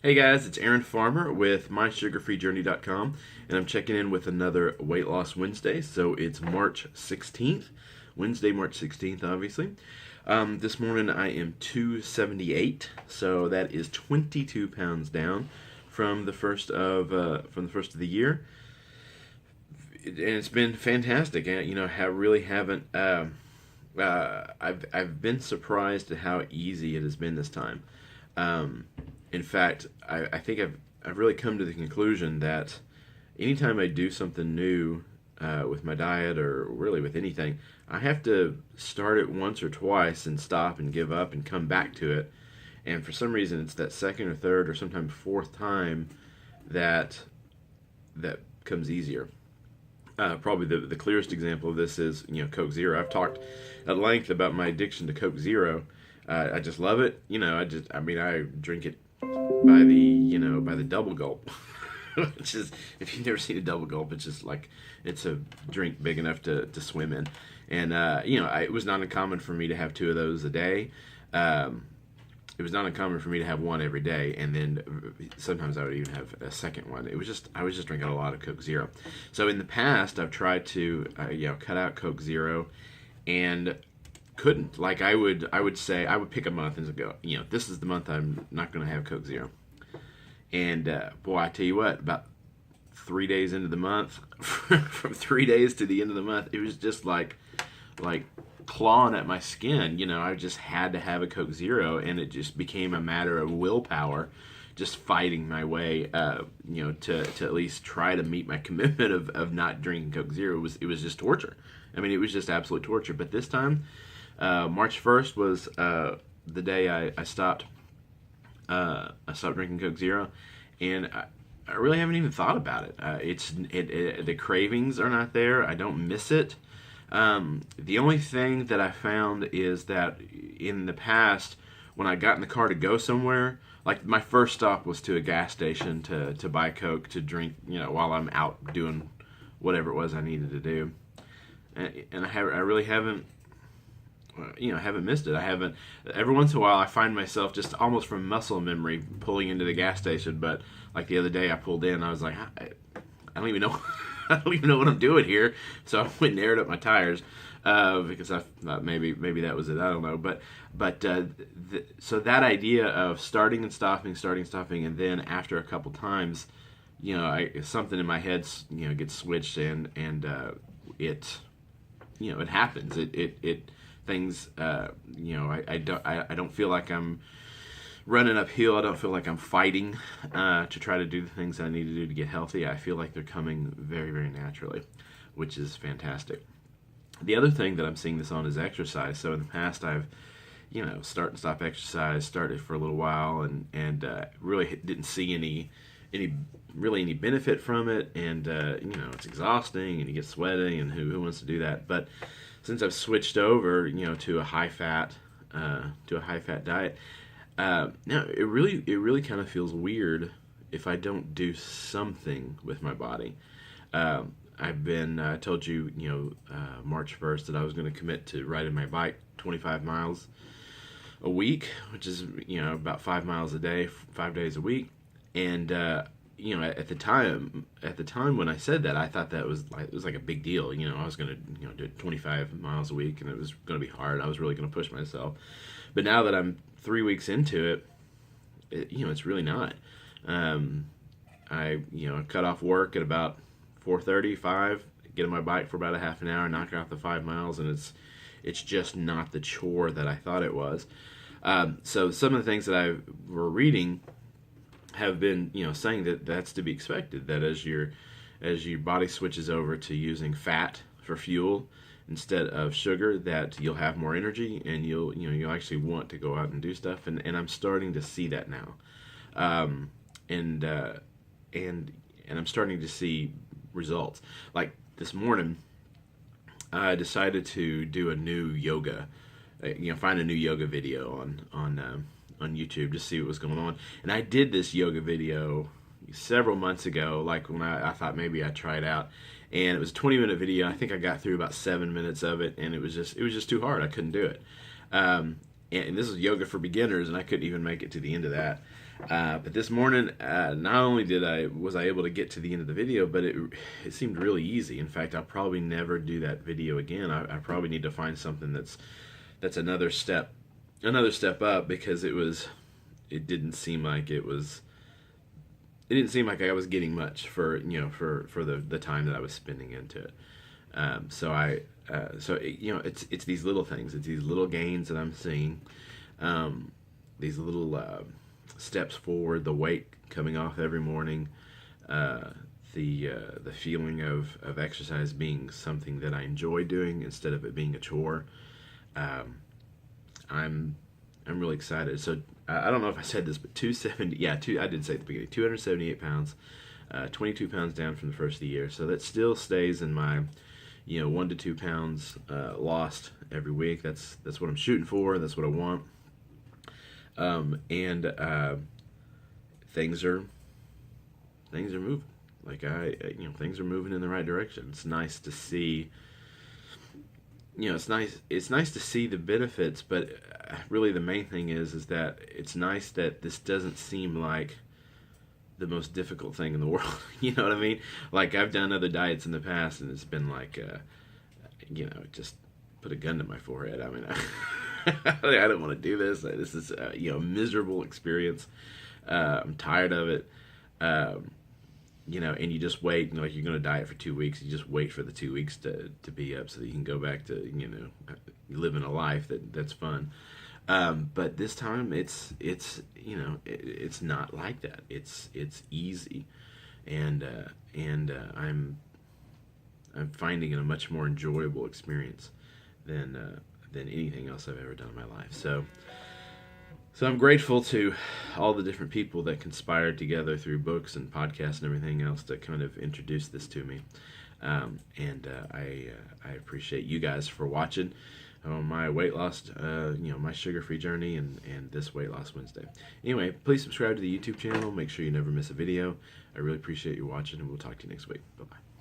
Hey guys, it's Aaron Farmer with MySugarFreeJourney.com, and I'm checking in with another Weight Loss Wednesday. So it's March 16th, Wednesday, March 16th, obviously. This morning I am 278, so that is 22 pounds down from the first of the year, and it's been fantastic. Really haven't. I've been surprised at how easy it has been this time. In fact, I think I've really come to the conclusion that anytime I do something new with my diet or really with anything, I have to start it once or twice and stop and give up and come back to it. And for some reason, it's that second or third or sometimes fourth time that comes easier. Probably the clearest example of this is Coke Zero. I've talked at length about my addiction to Coke Zero. I just love it. I drink it by the double gulp, which is, if you've never seen a double gulp, it's just like it's a drink big enough to swim in. And it was not uncommon for me to have two of those a day. It was not uncommon for me to have one every day, and then sometimes I would even have a second one. I was just drinking a lot of Coke Zero. So in the past, I've tried to cut out Coke Zero, and couldn't. Like I would say I would pick a month and go, this is the month I'm not going to have Coke Zero. And boy, I tell you what, about 3 days into the month, from 3 days to the end of the month, it was just like clawing at my skin. I just had to have a Coke Zero, and it just became a matter of willpower, just fighting my way, to at least try to meet my commitment of not drinking Coke Zero. It was just torture. I mean, it was just absolute torture. But this time, March 1st was the day I stopped drinking Coke Zero, and I really haven't even thought about it. The cravings are not there. I don't miss it. The only thing that I found is that in the past, when I got in the car to go somewhere, like my first stop was to a gas station to buy Coke to drink, while I'm out doing whatever it was I needed to do, and I really haven't missed it. I haven't. Every once in a while, I find myself just almost from muscle memory pulling into the gas station. But like the other day, I pulled in. I was like, I don't even know. I don't even know what I'm doing here. So I went and aired up my tires because I thought maybe that was it. I don't know. But so that idea of starting and stopping, and then after a couple times, something in my head gets switched and it happens. It things, I don't feel like I'm running uphill. I don't feel like I'm fighting to try to do the things I need to do to get healthy. I feel like they're coming very, very naturally, which is fantastic. The other thing that I'm seeing this on is exercise. So in the past, I've start and stop exercise, started for a little while, and really didn't see any benefit from it, and it's exhausting, and you get sweating, and who wants to do that? But since I've switched over, to a high fat diet, now it really kind of feels weird if I don't do something with my body. I've been I told you March 1st that I was going to commit to riding my bike 25 miles a week, which is about 5 miles a day, 5 days a week, and at the time when I said that, I thought that it was like a big deal. I was going to do 25 miles a week, and it was going to be hard. I was really going to push myself. But now that I'm 3 weeks into it, it's really not. I cut off work at about 4:35, get on my bike for about a half an hour, knock out the 5 miles, and it's just not the chore that I thought it was. So some of the things that I were reading have been saying that that's to be expected, that as your body switches over to using fat for fuel instead of sugar, that you'll have more energy, and you'll actually want to go out and do stuff, and I'm starting to see that now, and I'm starting to see results. Like this morning, I decided to do a new yoga, find a new yoga video on YouTube to see what was going on. And I did this yoga video several months ago, like when I thought maybe I'd try it out. And it was a 20-minute video. I think I got through about 7 minutes of it, and it was just too hard. I couldn't do it. and this is yoga for beginners, and I couldn't even make it to the end of that. But this morning, not only was I able to get to the end of the video, but it seemed really easy. In fact, I'll probably never do that video again. I probably need to find something that's another step up, because it didn't seem like I was getting much for the time that I was spending into it. It's these little things, it's these little gains that I'm seeing, these little steps forward, the weight coming off every morning, the feeling of exercise being something that I enjoy doing instead of it being a chore. I'm really excited. So I don't know if I said this, but 270. Yeah, I did say at the beginning. 278 pounds, 22 pounds down from the first of the year. So that still stays in my 1 to 2 pounds lost every week. That's what I'm shooting for. That's what I want. Things are moving. Like things are moving in the right direction. It's nice to see. It's nice to see the benefits, but really the main thing is that it's nice that this doesn't seem like the most difficult thing in the world. You know what I mean? Like, I've done other diets in the past, and it's been like, just put a gun to my forehead. I mean, I don't want to do this. This is a miserable experience. I'm tired of it. And you just wait, like, you're going to diet for 2 weeks. You just wait for the 2 weeks to be up so that you can go back to, living a life that's fun. But this time it's not like that. It's easy. And I'm finding it a much more enjoyable experience than anything else I've ever done in my life. So I'm grateful to all the different people that conspired together through books and podcasts and everything else to kind of introduce this to me. I appreciate you guys for watching on my weight loss, my sugar-free journey and this Weight Loss Wednesday. Anyway, please subscribe to the YouTube channel. Make sure you never miss a video. I really appreciate you watching, and we'll talk to you next week. Bye-bye.